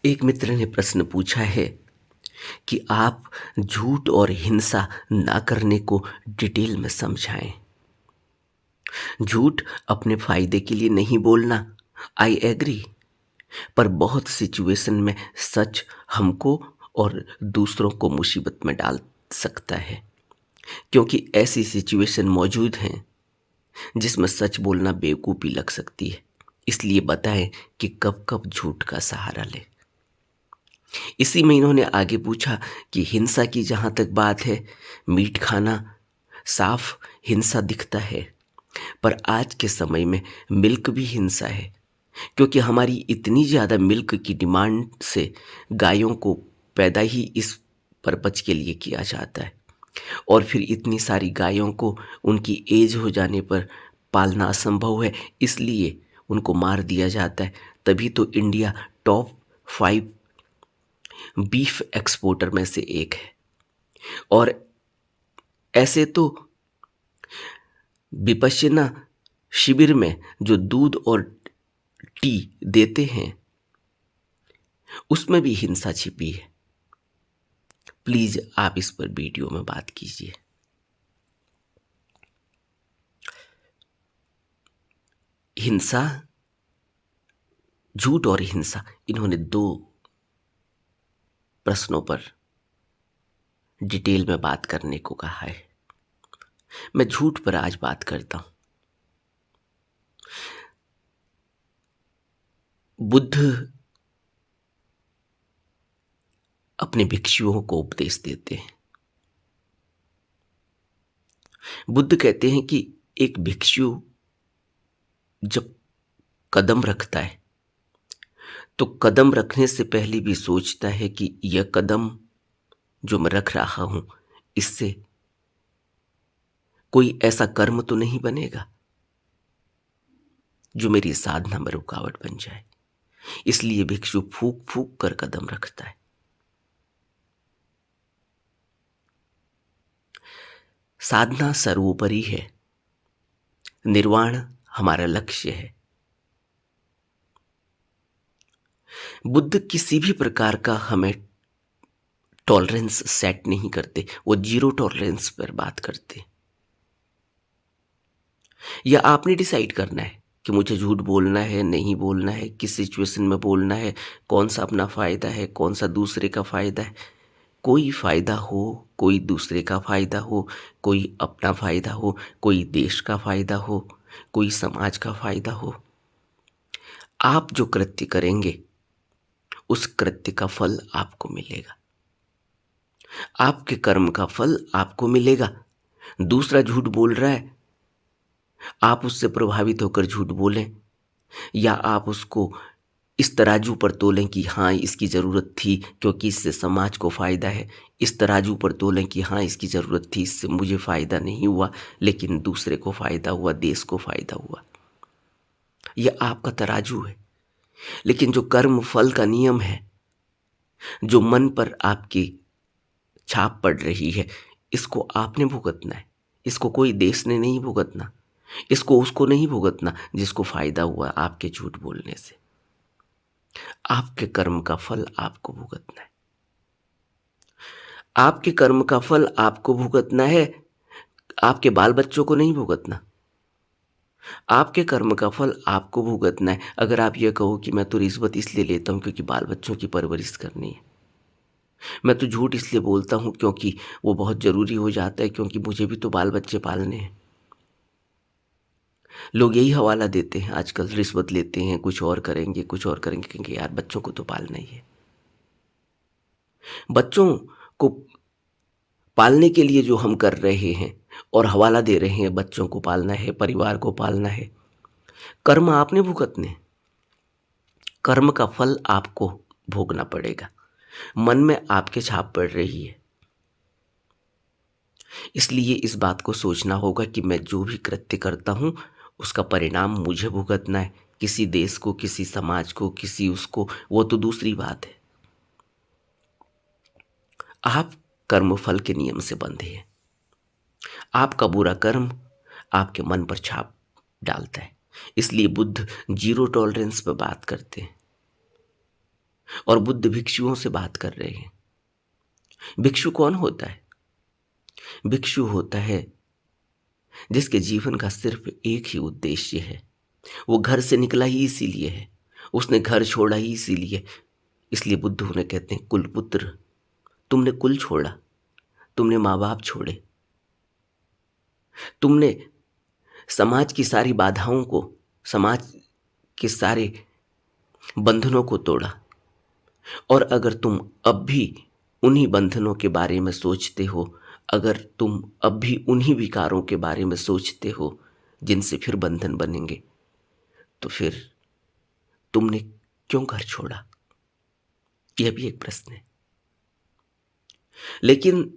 एक मित्र ने प्रश्न पूछा है कि आप झूठ और हिंसा ना करने को डिटेल में समझाएं। झूठ अपने फायदे के लिए नहीं बोलना, आई एग्री, पर बहुत सिचुएशन में सच हमको और दूसरों को मुसीबत में डाल सकता है, क्योंकि ऐसी सिचुएशन मौजूद हैं जिसमें सच बोलना बेवकूफ़ी लग सकती है। इसलिए बताएं कि कब कब झूठ का सहारा लें। इसी में इन्होंने आगे पूछा कि हिंसा की जहाँ तक बात है, मीट खाना साफ हिंसा दिखता है, पर आज के समय में मिल्क भी हिंसा है, क्योंकि हमारी इतनी ज़्यादा मिल्क की डिमांड से गायों को पैदा ही इस पर्पज के लिए किया जाता है, और फिर इतनी सारी गायों को उनकी एज हो जाने पर पालना असंभव है, इसलिए उनको मार दिया जाता है। तभी तो इंडिया टॉप 5 बीफ एक्सपोर्टर में से एक है। और ऐसे तो विपश्यना शिविर में जो दूध और टी देते हैं उसमें भी हिंसा छिपी है। प्लीज आप इस पर वीडियो में बात कीजिए। हिंसा, झूठ और हिंसा, इन्होंने दो प्रश्नों पर डिटेल में बात करने को कहा है। मैं झूठ पर आज बात करता हूं। बुद्ध अपने भिक्षुओं को उपदेश देते हैं। बुद्ध कहते हैं कि एक भिक्षु जब कदम रखता है तो कदम रखने से पहले भी सोचता है कि यह कदम जो मैं रख रहा हूं, इससे कोई ऐसा कर्म तो नहीं बनेगा जो मेरी साधना में रुकावट बन जाए। इसलिए भिक्षु फूक फूक कर कदम रखता है। साधना सर्वोपरि है, निर्वाण हमारा लक्ष्य है। बुद्ध किसी भी प्रकार का हमें टॉलरेंस सेट नहीं करते, वो जीरो टॉलरेंस पर बात करते। या आपने डिसाइड करना है कि मुझे झूठ बोलना है, नहीं बोलना है, किस सिचुएशन में बोलना है, कौन सा अपना फायदा है, कौन सा दूसरे का फायदा है। कोई फायदा हो, कोई दूसरे का फायदा हो, कोई अपना फायदा हो, कोई देश का फायदा हो, कोई समाज का फायदा हो, आप जो कृत्य करेंगे उस कृत्य का फल आपको मिलेगा। आपके कर्म का फल आपको मिलेगा। दूसरा झूठ बोल रहा है, आप उससे प्रभावित होकर झूठ बोलें, या आप उसको इस तराजू पर तोलें कि हाँ इसकी ज़रूरत थी क्योंकि इससे समाज को फ़ायदा है, इस तराजू पर तोलें कि हाँ इसकी ज़रूरत थी, इससे मुझे फ़ायदा नहीं हुआ लेकिन दूसरे को फ़ायदा हुआ, देश को फ़ायदा हुआ। यह आपका तराजू है। लेकिन जो कर्म फल का नियम है, जो मन पर आपकी छाप पड़ रही है, इसको आपने भुगतना है। इसको कोई देश ने नहीं भुगतना, इसको उसको नहीं भुगतना जिसको फ़ायदा हुआ आपके झूठ बोलने से। आपके कर्म का फल आपको भुगतना है। आपके कर्म का फल आपको भुगतना है, आपके बाल बच्चों को नहीं भुगतना। आपके कर्म का फल आपको भुगतना है। अगर आप ये कहो कि मैं तो रिश्वत इसलिए लेता हूं क्योंकि बाल बच्चों की परवरिश करनी है, मैं तो झूठ इसलिए बोलता हूं क्योंकि वो बहुत जरूरी हो जाता है, क्योंकि मुझे भी तो बाल बच्चे पालने हैं। लोग यही हवाला देते हैं आजकल, रिश्वत लेते हैं, कुछ और करेंगे, कुछ और करेंगे, क्योंकि यार बच्चों को तो पालना ही है। बच्चों को पालने के लिए जो हम कर रहे हैं और हवाला दे रहे हैं, बच्चों को पालना है, परिवार को पालना है, कर्म आपने भुगतने। कर्म का फल आपको भोगना पड़ेगा। मन में आपके छाप पड़ रही है, इसलिए इस बात को सोचना होगा कि मैं जो भी कृत्य करता हूं उसका परिणाम मुझे भुगतना है। किसी देश को, किसी समाज को, किसी उसको, वो तो दूसरी बात है। आप कर्म फल के नियम से बंधे हैं। आपका बुरा कर्म आपके मन पर छाप डालता है। इसलिए बुद्ध जीरो टॉलरेंस पर बात करते हैं। और बुद्ध भिक्षुओं से बात कर रहे हैं। भिक्षु कौन होता है? भिक्षु होता है जिसके जीवन का सिर्फ एक ही उद्देश्य है। वो घर से निकला ही इसीलिए है, उसने घर छोड़ा ही इसीलिए। इसलिए बुद्ध उन्हें कहते हैं कुलपुत्र। तुमने कुल छोड़ा, तुमने माँ बाप छोड़े, तुमने समाज की सारी बाधाओं को, समाज के सारे बंधनों को तोड़ा। और अगर तुम अब भी उन्हीं बंधनों के बारे में सोचते हो, अगर तुम अब भी उन्हीं विकारों के बारे में सोचते हो जिनसे फिर बंधन बनेंगे, तो फिर तुमने क्यों घर छोड़ा? यह भी एक प्रश्न है। लेकिन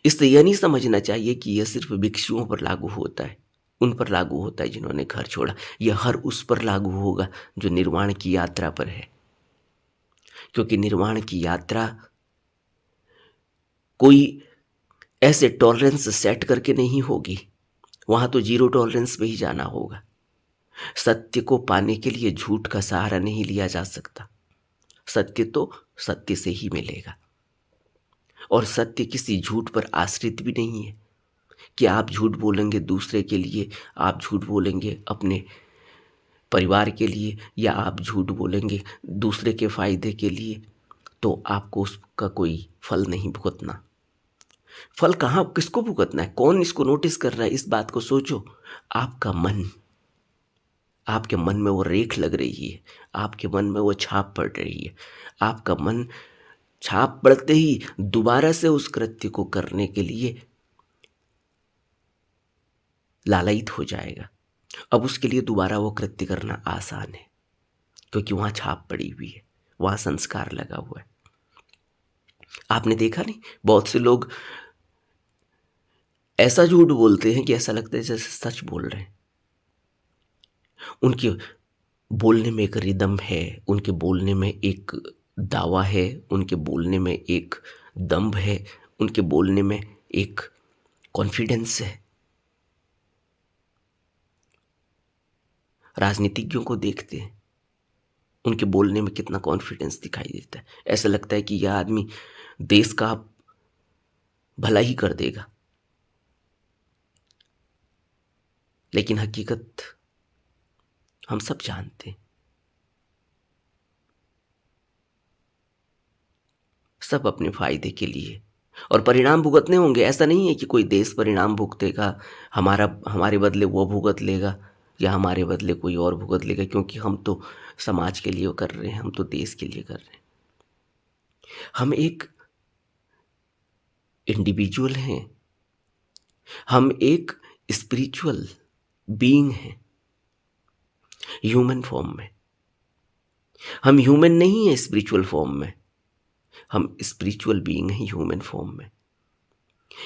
इससे यह नहीं समझना चाहिए कि यह सिर्फ भिक्षुओं पर लागू होता है, उन पर लागू होता है जिन्होंने घर छोड़ा। यह हर उस पर लागू होगा जो निर्वाण की यात्रा पर है, क्योंकि निर्वाण की यात्रा कोई ऐसे टॉलरेंस सेट करके नहीं होगी। वहां तो जीरो टॉलरेंस पे ही जाना होगा। सत्य को पाने के लिए झूठ का सहारा नहीं लिया जा सकता। सत्य तो सत्य से ही मिलेगा, और सत्य किसी झूठ पर आश्रित भी नहीं है कि आप झूठ बोलेंगे दूसरे के लिए, आप झूठ बोलेंगे अपने परिवार के लिए, या आप झूठ बोलेंगे दूसरे के फायदे के लिए, तो आपको उसका कोई फल नहीं भुगतना। फल कहाँ, किसको भुगतना है? कौन इसको नोटिस कर रहा है? इस बात को सोचो। आपका मन, आपके मन में वो रेख लग रही है, आपके मन में वो छाप पड़ रही है। आपका मन छाप पड़ते ही दोबारा से उस कृत्य को करने के लिए लालायित हो जाएगा। अब उसके लिए दोबारा वो कृत्य करना आसान है, क्योंकि वहां छाप पड़ी हुई है, वहां संस्कार लगा हुआ है। आपने देखा नहीं, बहुत से लोग ऐसा झूठ बोलते हैं कि ऐसा लगता है जैसे सच बोल रहे हैं। उनके बोलने में एक रिदम है, उनके बोलने में एक दावा है, उनके बोलने में एक दम्भ है, उनके बोलने में एक कॉन्फिडेंस है। राजनीतिज्ञों को देखते हैं, उनके बोलने में कितना कॉन्फिडेंस दिखाई देता है। ऐसा लगता है कि यह आदमी देश का भला ही कर देगा, लेकिन हकीकत हम सब जानते हैं। सब अपने फायदे के लिए, और परिणाम भुगतने होंगे। ऐसा नहीं है कि कोई देश परिणाम भुगतेगा, हमारे बदले वो भुगत लेगा, या हमारे बदले कोई और भुगत लेगा, क्योंकि हम तो समाज के लिए कर रहे हैं, हम तो देश के लिए कर रहे हैं। हम एक इंडिविजुअल हैं, हम एक स्पिरिचुअल बीइंग हैं, ह्यूमन फॉर्म में। हम ह्यूमन नहीं है स्पिरिचुअल फॉर्म में, हम स्पिरिचुअल बीइंग हैं ह्यूमन फॉर्म में।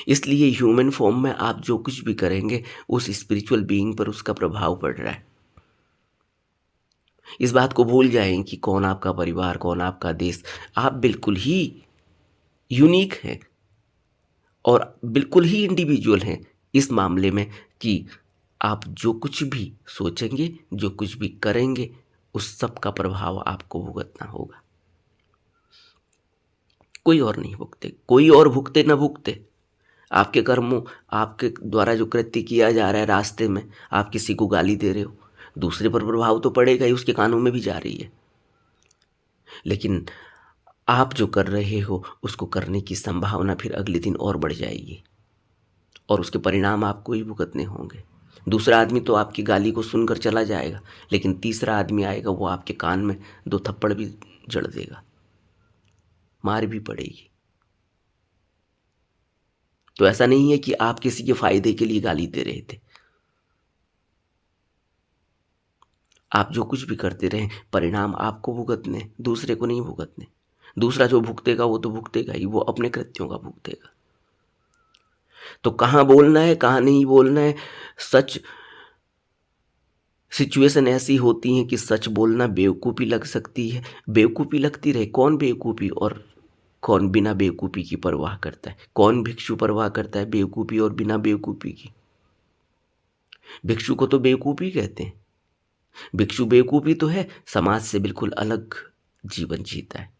इसलिए ह्यूमन फॉर्म में आप जो कुछ भी करेंगे, उस स्पिरिचुअल बीइंग पर उसका प्रभाव पड़ रहा है। इस बात को भूल जाएं कि कौन आपका परिवार, कौन आपका देश। आप बिल्कुल ही यूनिक हैं और बिल्कुल ही इंडिविजुअल हैं इस मामले में कि आप जो कुछ भी सोचेंगे, जो कुछ भी करेंगे, उस सब का प्रभाव आपको भुगतना होगा। कोई और नहीं भुगते, कोई और भुगते न भुगते। आपके कर्मों, आपके द्वारा जो कृत्य किया जा रहा है, रास्ते में आप किसी को गाली दे रहे हो, दूसरे पर प्रभाव तो पड़ेगा ही, उसके कानों में भी जा रही है। लेकिन आप जो कर रहे हो उसको करने की संभावना फिर अगले दिन और बढ़ जाएगी, और उसके परिणाम आपको ही भुगतने होंगे। दूसरा आदमी तो आपकी गाली को सुनकर चला जाएगा, लेकिन तीसरा आदमी आएगा, वो आपके कान में 2 थप्पड़ भी जड़ देगा, मार भी पड़ेगी। तो ऐसा नहीं है कि आप किसी के फायदे के लिए गाली दे रहे थे। आप जो कुछ भी करते रहें, परिणाम आपको भुगतने, दूसरे को नहीं भुगतने। दूसरा जो भुगतेगा वो तो भुगतेगा ही, वो अपने कृत्यों का भुगतेगा। तो कहाँ बोलना है, कहाँ नहीं बोलना है। सच सिचुएशन ऐसी होती है कि सच बोलना बेवकूफ़ी लग सकती है, बेवकूफ़ी लगती रहे। कौन बेवकूफ़ी और कौन बिना बेवकूफ़ी की परवाह करता है? कौन भिक्षु परवाह करता है बेवकूफ़ी और बिना बेवकूफ़ी की? भिक्षु को तो बेवकूफ़ी कहते हैं। भिक्षु बेवकूफ़ी तो है, समाज से बिल्कुल अलग जीवन जीता है।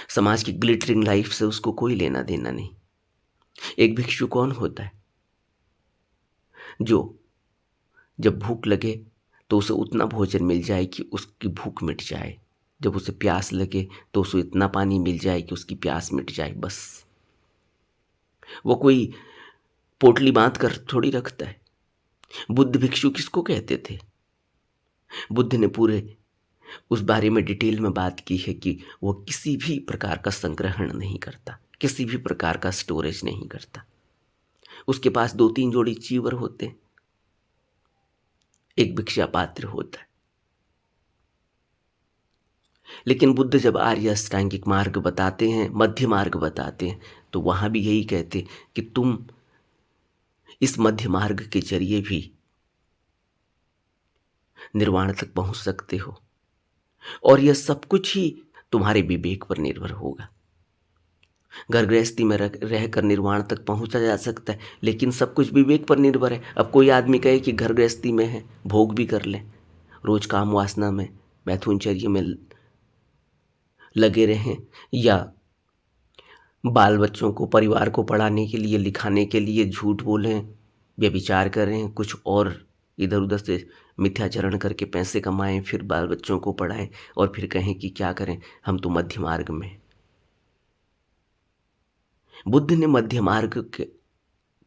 समाज की ग्लिटरिंग लाइफ से उसको कोई लेना देना नहीं। एक भिक्षु कौन होता है? जो जब भूख लगे तो उसे उतना भोजन मिल जाए कि उसकी भूख मिट जाए, जब उसे प्यास लगे तो उसे इतना पानी मिल जाए कि उसकी प्यास मिट जाए, बस। वो कोई पोटली बांध कर थोड़ी रखता है। बुद्ध भिक्षु किसको कहते थे? बुद्ध ने पूरे उस बारे में डिटेल में बात की है कि वो किसी भी प्रकार का संग्रहण नहीं करता, किसी भी प्रकार का स्टोरेज नहीं करता। उसके पास 2-3 जोड़ी चीवर होते हैं, एक भिक्षा पात्र होता है। लेकिन बुद्ध जब आर्य अष्टांगिक मार्ग बताते हैं, मध्य मार्ग बताते हैं, तो वहां भी यही कहते कि तुम इस मध्य मार्ग के जरिए भी निर्वाण तक पहुंच सकते हो, और यह सब कुछ ही तुम्हारे विवेक पर निर्भर होगा। घर गृहस्थी में रहकर निर्वाण तक पहुंचा जा सकता है, लेकिन सब कुछ विवेक पर निर्भर है। अब कोई आदमी कहे कि घर गृहस्थी में है, भोग भी कर ले, रोज काम वासना में, मैथुनचर्या में लगे रहें, या बाल बच्चों को, परिवार को पढ़ाने के लिए, लिखाने के लिए झूठ बोलें, व्यभिचार करें, कुछ और इधर उधर से मिथ्याचरण करके पैसे कमाएं, फिर बाल बच्चों को पढ़ाएं, और फिर कहें कि क्या करें, हम तो मध्य मार्ग में हैं। बुद्ध ने मध्य मार्ग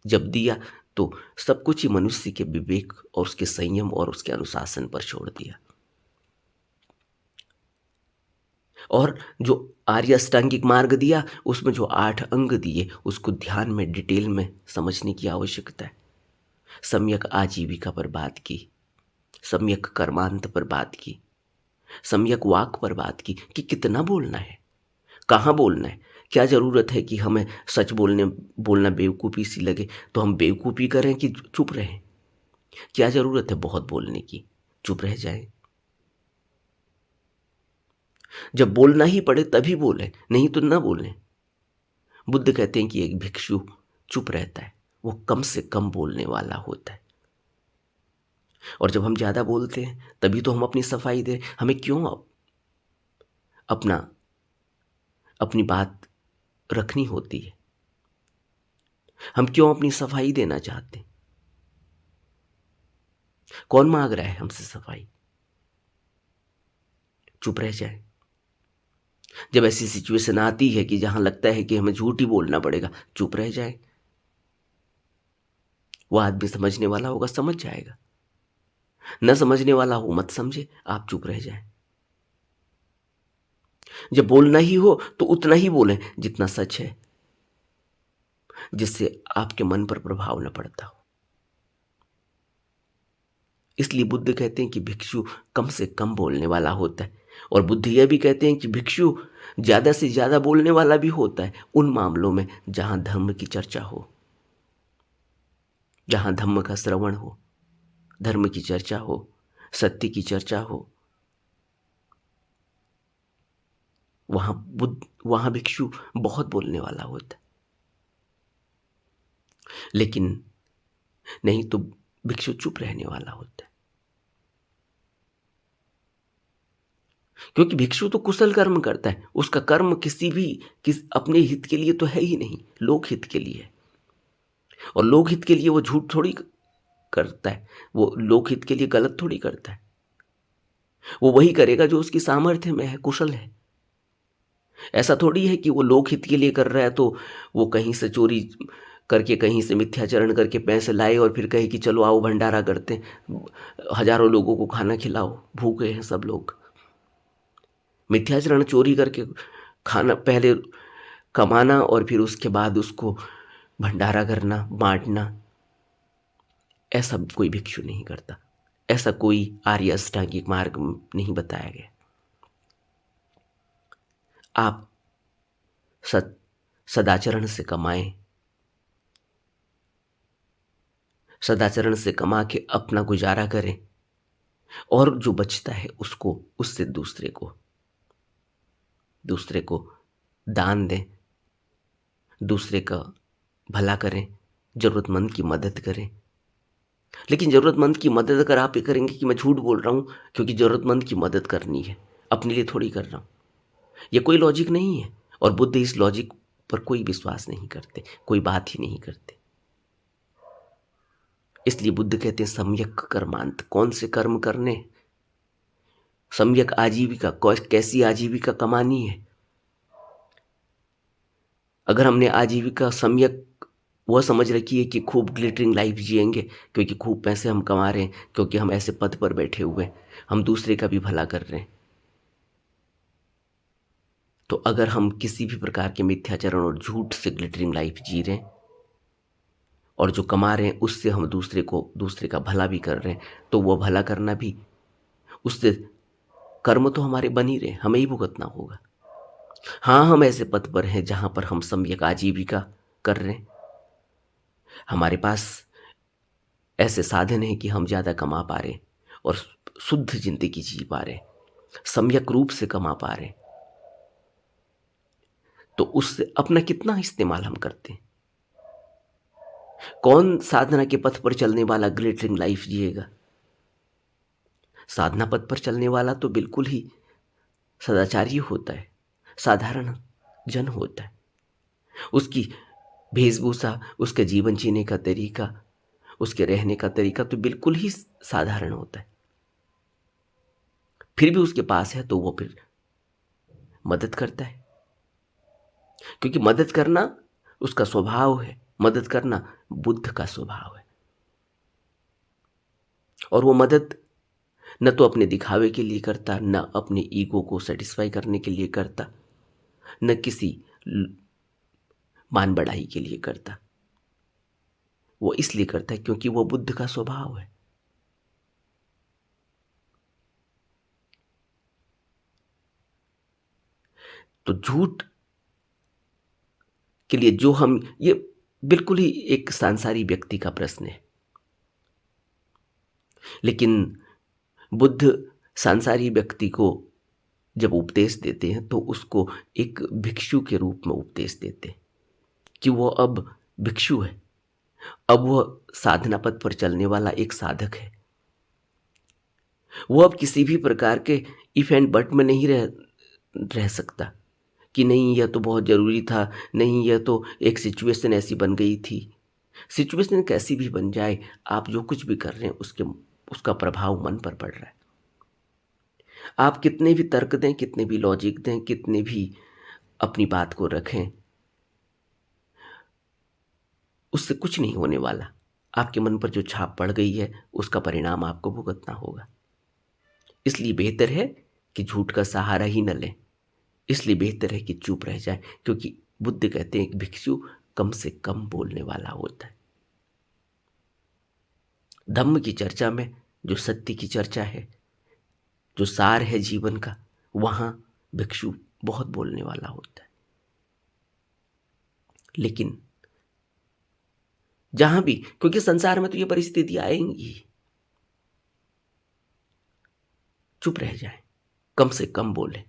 जब दिया तो सब कुछ ही मनुष्य के विवेक और उसके संयम और उसके अनुशासन पर छोड़ दिया। और जो आर्य अष्टांगिक मार्ग दिया, उसमें जो 8 अंग दिए, उसको ध्यान में, डिटेल में समझने की आवश्यकता है। सम्यक आजीविका पर बात की, सम्यक कर्मांत पर बात की, सम्यक वाक पर बात की कि कितना बोलना है, कहाँ बोलना है। क्या जरूरत है कि हमें सच बोलना बेवकूफ़ी सी लगे तो हम बेवकूफ़ी करें कि चुप रहें? क्या जरूरत है बहुत बोलने की, चुप रह जाएं। जब बोलना ही पड़े तभी बोलें, नहीं तो ना बोलें। बुद्ध कहते हैं कि एक भिक्षु चुप रहता है, वो कम से कम बोलने वाला होता है। और जब हम ज़्यादा बोलते हैं तभी तो हम अपनी सफाई दें। हमें क्यों अपनी बात रखनी होती है? हम क्यों अपनी सफाई देना चाहते हैं? कौन मांग रहा है हमसे सफाई? चुप रह जाए। जब ऐसी सिचुएशन आती है कि जहां लगता है कि हमें झूठ ही बोलना पड़ेगा, चुप रह जाए। वो आदमी समझने वाला होगा, समझ जाएगा। न समझने वाला हो, मत समझे, आप चुप रह जाए। जब बोलना ही हो तो उतना ही बोलें जितना सच है, जिससे आपके मन पर प्रभाव न पड़ता हो। इसलिए बुद्ध कहते हैं कि भिक्षु कम से कम बोलने वाला होता है। और बुद्ध यह भी कहते हैं कि भिक्षु ज्यादा से ज्यादा बोलने वाला भी होता है उन मामलों में जहां धर्म की चर्चा हो, जहां धर्म का श्रवण हो, धर्म की चर्चा हो, सत्य की चर्चा हो। वहां भिक्षु बहुत बोलने वाला होता है। लेकिन नहीं तो भिक्षु चुप रहने वाला होता है। क्योंकि भिक्षु तो कुशल कर्म करता है, उसका कर्म किस अपने हित के लिए तो है ही नहीं, लोक हित के लिए है। और लोक हित के लिए वो झूठ थोड़ी करता है, वो लोक हित के लिए गलत थोड़ी करता है। वो वही करेगा जो उसकी सामर्थ्य में है, कुशल है। ऐसा थोड़ी है कि वो लोक हित के लिए कर रहा है तो वो कहीं से चोरी करके, कहीं से मिथ्याचरण करके पैसे लाए और फिर कहे कि चलो आओ भंडारा करते हैं, हजारों लोगों को खाना खिलाओ, भूखे हैं सब लोग। मिथ्याचरण, चोरी करके खाना, पहले कमाना और फिर उसके बाद उसको भंडारा करना, बांटना, ऐसा कोई भिक्षु नहीं करता। ऐसा कोई आर्य अष्टांगिक मार्ग नहीं बताया गया। आप सदाचरण से कमाएं, सदाचरण से कमा के अपना गुजारा करें, और जो बचता है उसको, उससे दूसरे को दान दें, दूसरे का भला करें, जरूरतमंद की मदद करें। लेकिन जरूरतमंद की मदद अगर आप ये करेंगे कि मैं झूठ बोल रहा हूं क्योंकि जरूरतमंद की मदद करनी है, अपने लिए थोड़ी कर रहा हूँ। ये कोई लॉजिक नहीं है। और बुद्ध इस लॉजिक पर कोई विश्वास नहीं करते, कोई बात ही नहीं करते। इसलिए बुद्ध कहते हैं सम्यक कर्मांत। कौन से कर्म करने? सम्यक आजीविका, कैसी आजीविका कमानी है? अगर हमने आजीविका सम्यक वह समझ रखी है कि खूब ग्लिटरिंग लाइफ जिएंगे क्योंकि खूब पैसे हम कमा रहे हैं, क्योंकि हम ऐसे पद पर बैठे हुए हैं, हम दूसरे का भी भला कर रहे हैं, तो अगर हम किसी भी प्रकार के मिथ्याचरण और झूठ से ग्लिटरिंग लाइफ जी रहे हैं और जो कमा रहे हैं उससे हम दूसरे का भला भी कर रहे हैं, तो वह भला करना भी, उससे कर्म तो हमारे बन ही रहे, हमें ही भुगतना होगा। हाँ, हम ऐसे पद पर हैं जहां पर हम सम्यक आजीविका कर रहे हैं, हमारे पास ऐसे साधन हैं कि हम ज़्यादा कमा पा रहे हैं और शुद्ध जिंदगी जी पा रहे हैं, सम्यक रूप से कमा पा रहे हैं, तो उससे अपना कितना इस्तेमाल हम करते हैं? कौन साधना के पथ पर चलने वाला ग्लिटरिंग लाइफ जिएगा? साधना पथ पर चलने वाला तो बिल्कुल ही सदाचारी होता है, साधारण जन होता है। उसकी वेशभूषा, उसके जीवन जीने का तरीका, उसके रहने का तरीका तो बिल्कुल ही साधारण होता है। फिर भी उसके पास है तो वो फिर मदद करता है, क्योंकि मदद करना उसका स्वभाव है, मदद करना बुद्ध का स्वभाव है। और वो मदद न तो अपने दिखावे के लिए करता, न अपने ईगो को सेटिस्फाई करने के लिए करता, न किसी मान बढ़ाई के लिए करता। वो इसलिए करता है क्योंकि वो बुद्ध का स्वभाव है। तो झूठ के लिए जो हम, ये बिल्कुल ही एक सांसारिक व्यक्ति का प्रश्न है, लेकिन बुद्ध सांसारिक व्यक्ति को जब उपदेश देते हैं तो उसको एक भिक्षु के रूप में उपदेश देते हैं कि वो अब भिक्षु है, अब वह साधना पथ पर चलने वाला एक साधक है। वो अब किसी भी प्रकार के इफ एंड बट में नहीं रह सकता कि नहीं यह तो बहुत ज़रूरी था, नहीं यह तो एक सिचुएशन ऐसी बन गई थी। सिचुएशन कैसी भी बन जाए, आप जो कुछ भी कर रहे हैं उसका प्रभाव मन पर पड़ रहा है। आप कितने भी तर्क दें, कितने भी लॉजिक दें, कितने भी अपनी बात को रखें, उससे कुछ नहीं होने वाला। आपके मन पर जो छाप पड़ गई है उसका परिणाम आपको भुगतना होगा। इसलिए बेहतर है कि झूठ का सहारा ही न लें, इसलिए बेहतर है कि चुप रह जाए, क्योंकि बुद्ध कहते हैं कि भिक्षु कम से कम बोलने वाला होता है। धम्म की चर्चा में जो सत्य की चर्चा है, जो सार है जीवन का, वहां भिक्षु बहुत बोलने वाला होता है। लेकिन जहां भी, क्योंकि संसार में तो ये परिस्थिति आएंगी, चुप रह जाए, कम से कम बोले,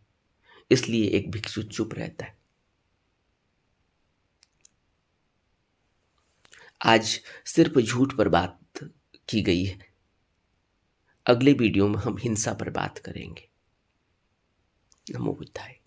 इसलिए एक भिक्षु चुप रहता है। आज सिर्फ झूठ पर बात की गई है, अगले वीडियो में हम हिंसा पर बात करेंगे। नमो बुद्धाय।